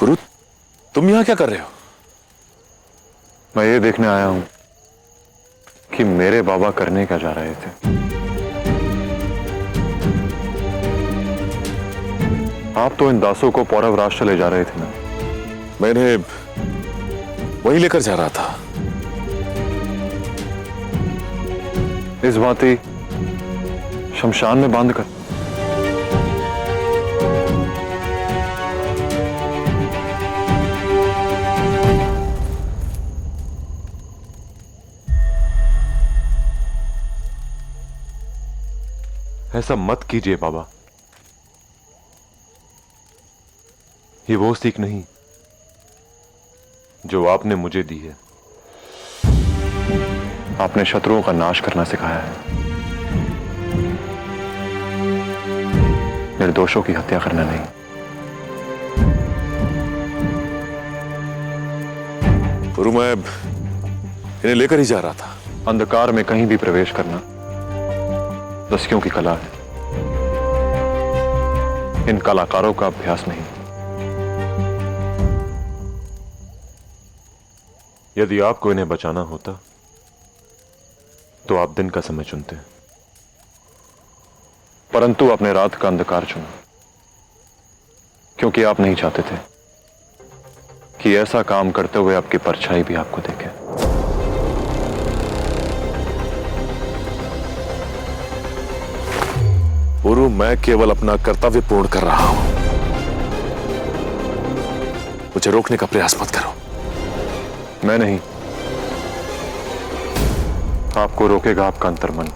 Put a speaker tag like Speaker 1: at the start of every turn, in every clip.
Speaker 1: पुरु, तुम यहां क्या कर रहे हो?
Speaker 2: मैं ये देखने आया हूं कि मेरे बाबा करने क्या जा रहे थे। आप तो इन दासों को पौरव राष्ट्र ले जा रहे थे ना?
Speaker 1: मैंने वही लेकर जा रहा था।
Speaker 2: इस भांति शमशान में बांध कर। ऐसा मत कीजिए बाबा। ये वो सीख नहीं जो आपने मुझे दी है। आपने शत्रुओं का नाश करना सिखाया है, निर्दोषों की हत्या करना नहीं।
Speaker 1: पुरु, मैं इन्हें लेकर ही जा रहा था।
Speaker 2: अंधकार में कहीं भी प्रवेश करना दस्युओं की कला है, इन कलाकारों का अभ्यास नहीं। यदि आपको इन्हें बचाना होता तो आप दिन का समय चुनते, परंतु आपने रात का अंधकार चुना, क्योंकि आप नहीं चाहते थे कि ऐसा काम करते हुए आपकी परछाई भी आपको देखे।
Speaker 1: पुरु, मैं केवल अपना कर्तव्य पूर्ण कर रहा हूं। मुझे रोकने का प्रयास मत करो।
Speaker 2: मैं नहीं, आपको रोकेगा आपका अंतर्मन।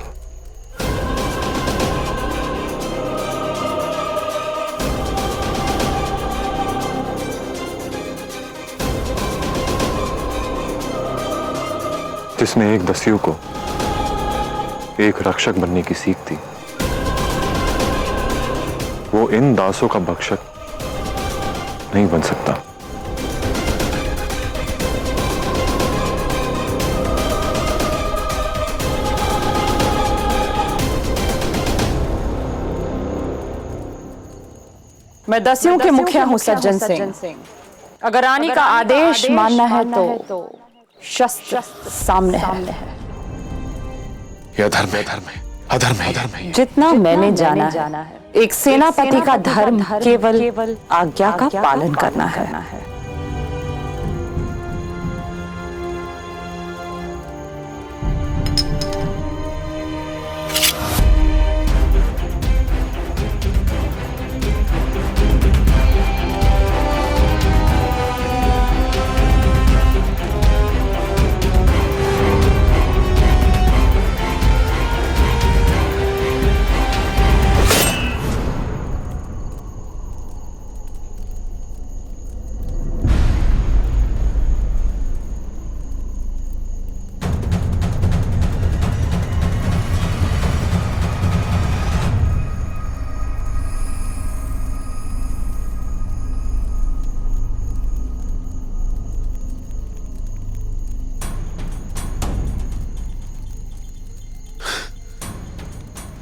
Speaker 2: जिसने एक दस्यु को एक रक्षक बनने की सीख दी, वो इन दासों का भक्षक नहीं बन सकता।
Speaker 3: मैं दस्युओं के मुखिया हूं सज्जन सिंह। अगर रानी का आदेश मानना है तो शस्त्र सामने है।
Speaker 1: यह अधर्म है, अधर्म है, अधर्म है, अधर्म है।
Speaker 3: जितना मैंने जाना है, एक सेनापति का धर्म केवल आज्ञा का पालन करना है।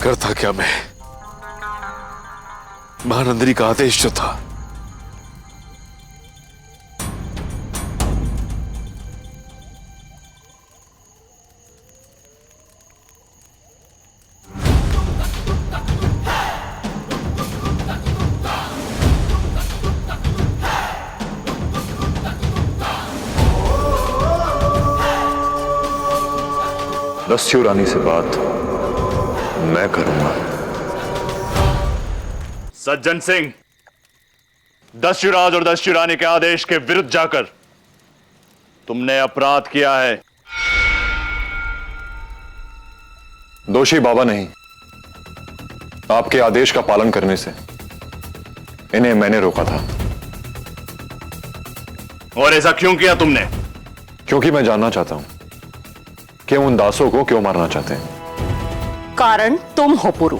Speaker 1: करता क्या मैं? महानंदनी का आदेश जो था,
Speaker 2: दस्यु रानी से बात मैं करूंगा।
Speaker 4: सज्जन सिंह, दस्युराज और दस्यु रानी के आदेश के विरुद्ध जाकर तुमने अपराध किया है।
Speaker 2: दोषी बाबा नहीं, आपके आदेश का पालन करने से इन्हें मैंने रोका था।
Speaker 4: और ऐसा क्यों किया तुमने?
Speaker 2: क्योंकि मैं जानना चाहता हूं कि उन दासों को क्यों मारना चाहते हैं।
Speaker 3: कारण तुम हो पुरु।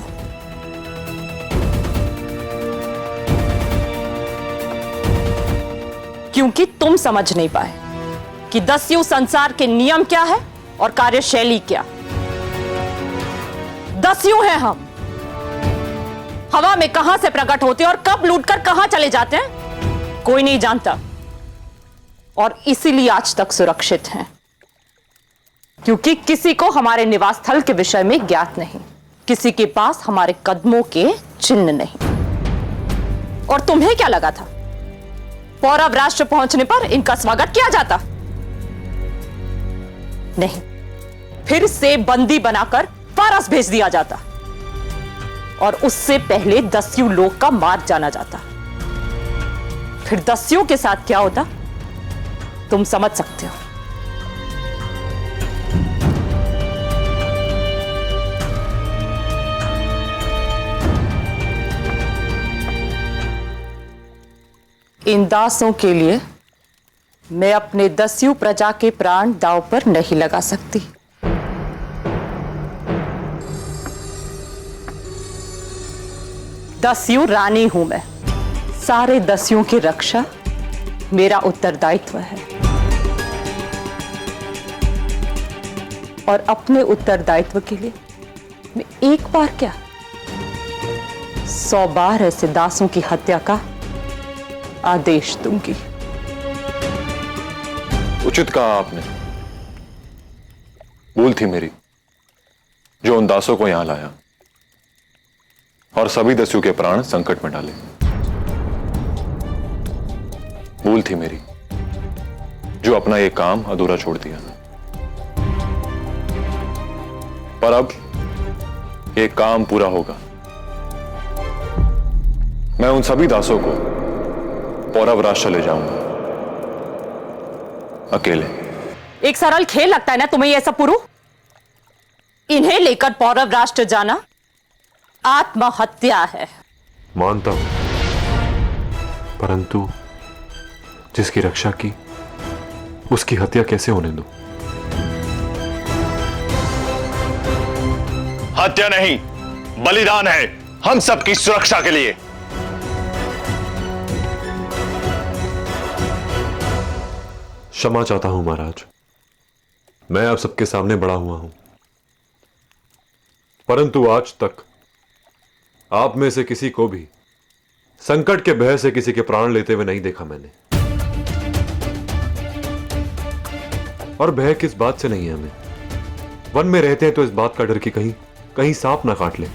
Speaker 3: क्योंकि तुम समझ नहीं पाए कि दस्यु संसार के नियम क्या है और कार्यशैली क्या। दस्यु हैं हम, हवा में कहां से प्रकट होते और कब लूटकर कहां चले जाते हैं कोई नहीं जानता, और इसीलिए आज तक सुरक्षित हैं, क्योंकि किसी को हमारे निवास स्थल के विषय में ज्ञात नहीं, किसी के पास हमारे कदमों के चिन्ह नहीं। और तुम्हें क्या लगा था पौरव राष्ट्र पहुंचने पर इनका स्वागत किया जाता? नहीं, फिर से बंदी बनाकर फारस भेज दिया जाता, और उससे पहले दस्यु लोग का मार जाना जाता। फिर दस्युओं के साथ क्या होता तुम समझ सकते हो। इन दासों के लिए मैं अपने दस्यु प्रजा के प्राण दांव पर नहीं लगा सकती। दस्यु रानी हूं मैं, सारे दस्युओं की रक्षा मेरा उत्तरदायित्व है, और अपने उत्तरदायित्व के लिए मैं एक बार क्या 100 बार ऐसे दासों की हत्या का आदेश दूंगी।
Speaker 2: उचित कहा आपने। भूल थी मेरी जो उन दासों को यहां लाया और सभी दस्यु के प्राण संकट में डाले। भूल थी मेरी जो अपना यह काम अधूरा छोड़ दिया। पर अब यह काम पूरा होगा। मैं उन सभी दासों को पौरव राष्ट्र ले जाऊंगा, अकेले।
Speaker 3: एक सरल खेल लगता है ना तुम्हें यह सब पुरु? इन्हें लेकर पौरव राष्ट्र जाना आत्महत्या है।
Speaker 5: मानता हूं, परंतु जिसकी रक्षा की उसकी हत्या कैसे होने दो?
Speaker 4: हत्या नहीं, बलिदान है हम सबकी सुरक्षा के लिए।
Speaker 5: क्षमा चाहता हूं महाराज, मैं आप सबके सामने बड़ा हुआ हूं, परंतु आज तक आप में से किसी को भी संकट के भय से किसी के प्राण लेते हुए नहीं देखा मैंने। और भय किस बात से नहीं है हमें? वन में रहते हैं तो इस बात का डर कि कहीं कहीं सांप ना काट ले,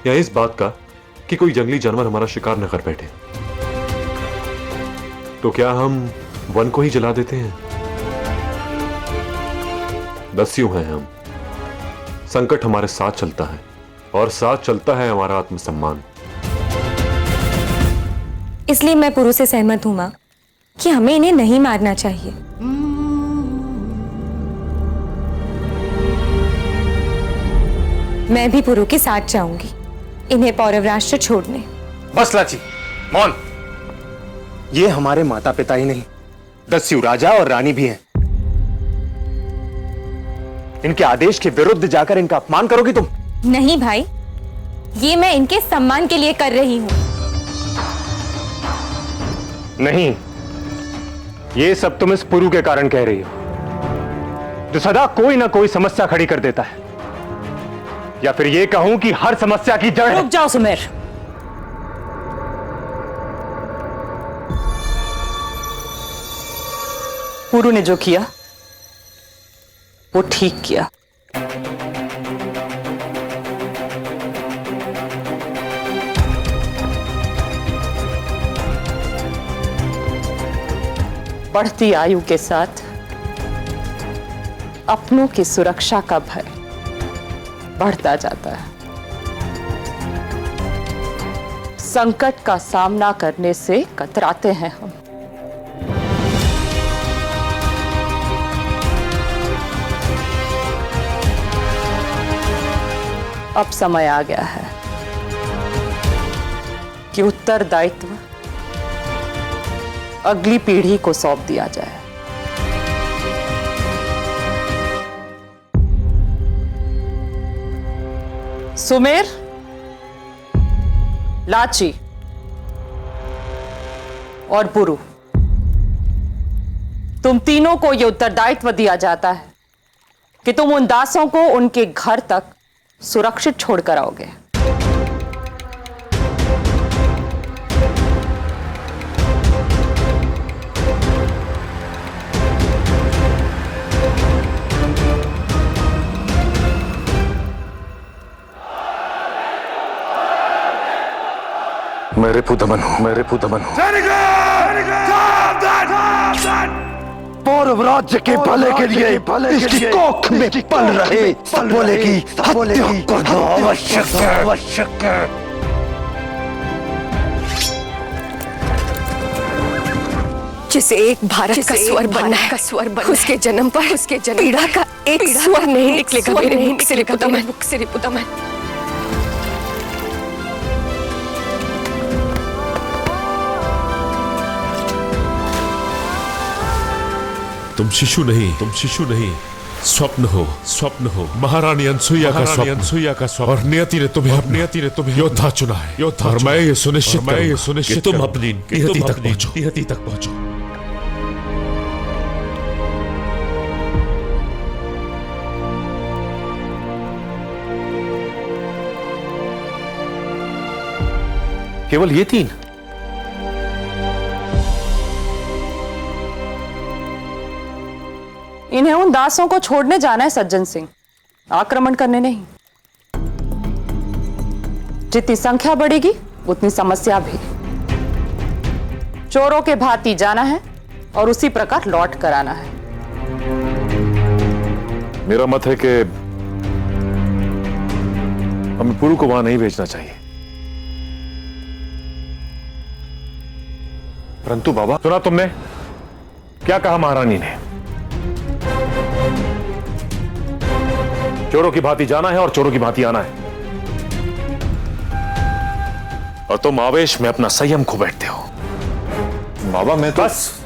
Speaker 5: या इस बात का कि कोई जंगली जानवर हमारा शिकार न कर बैठे। तो क्या हम वन को ही जला देते हैं? दस्यु हैं हम, संकट हमारे साथ चलता है और साथ चलता है हमारा आत्मसम्मान।
Speaker 6: इसलिए मैं पुरु से सहमत हूं मां कि हमें इन्हें नहीं मारना चाहिए। मैं भी पुरु के साथ जाऊंगी इन्हें पौरव राष्ट्र छोड़ने।
Speaker 7: बस लाची, मौन। ये हमारे माता पिता ही नहीं, दस्यु राजा और रानी भी हैं। इनके आदेश के विरुद्ध जाकर इनका अपमान करोगी तुम?
Speaker 6: नहीं भाई, ये मैं इनके सम्मान के लिए कर रही हूं।
Speaker 7: नहीं, ये सब तुम इस पुरु के कारण कह रही हो, जो सदा कोई ना कोई समस्या खड़ी कर देता है। या फिर ये कहूं कि हर समस्या की जड़ है।
Speaker 3: रुक जाओ सुमेर। पुरु ने जो किया वो ठीक किया। बढ़ती आयु के साथ अपनों की सुरक्षा का भय बढ़ता जाता है। संकट का सामना करने से कतराते हैं हम। अब समय आ गया है कि उत्तरदायित्व अगली पीढ़ी को सौंप दिया जाए। सुमेर, लाची और पुरु, तुम तीनों को यह उत्तरदायित्व दिया जाता है कि तुम उन दासों को उनके घर तक सुरक्षित छोड़कर आओगे।
Speaker 2: रिपुदमन हूं, मैं रिपुदमन हूं।
Speaker 8: पौरव राज्य के भले के लिए इसकी कोख में पल रहे सपोले की हत्या करना आवश्यक है।
Speaker 9: जिसे एक भारत का स्वर बनना है, उसके जन्म पर पीड़ा का एक स्वर नहीं निकलेगा मेरे मुख से रिपुदमन।
Speaker 10: तुम शिशु नहीं स्वप्न हो महारानी अनसुईया का स्वप्न और नियति ने तुम्हें योद्धा चुना है और मैं ये सुनिश्चित कि तुम अपनी नियति तक पहुंचो।
Speaker 5: केवल ये 3?
Speaker 3: इन्हें उन दासों को छोड़ने जाना है सज्जन सिंह, आक्रमण करने नहीं। जितनी संख्या बढ़ेगी उतनी समस्या भी। चोरों के भांति जाना है और उसी प्रकार लौट कर आना है।
Speaker 2: मेरा मत है कि हमें पुरु को वहां नहीं भेजना चाहिए। परंतु बाबा,
Speaker 7: सुना तुमने क्या कहा महारानी ने? चोरों की भांति जाना है और चोरों की भांति आना है।
Speaker 2: और तुम आवेश में अपना संयम खो बैठते हो। बाबा मैं तो
Speaker 7: बस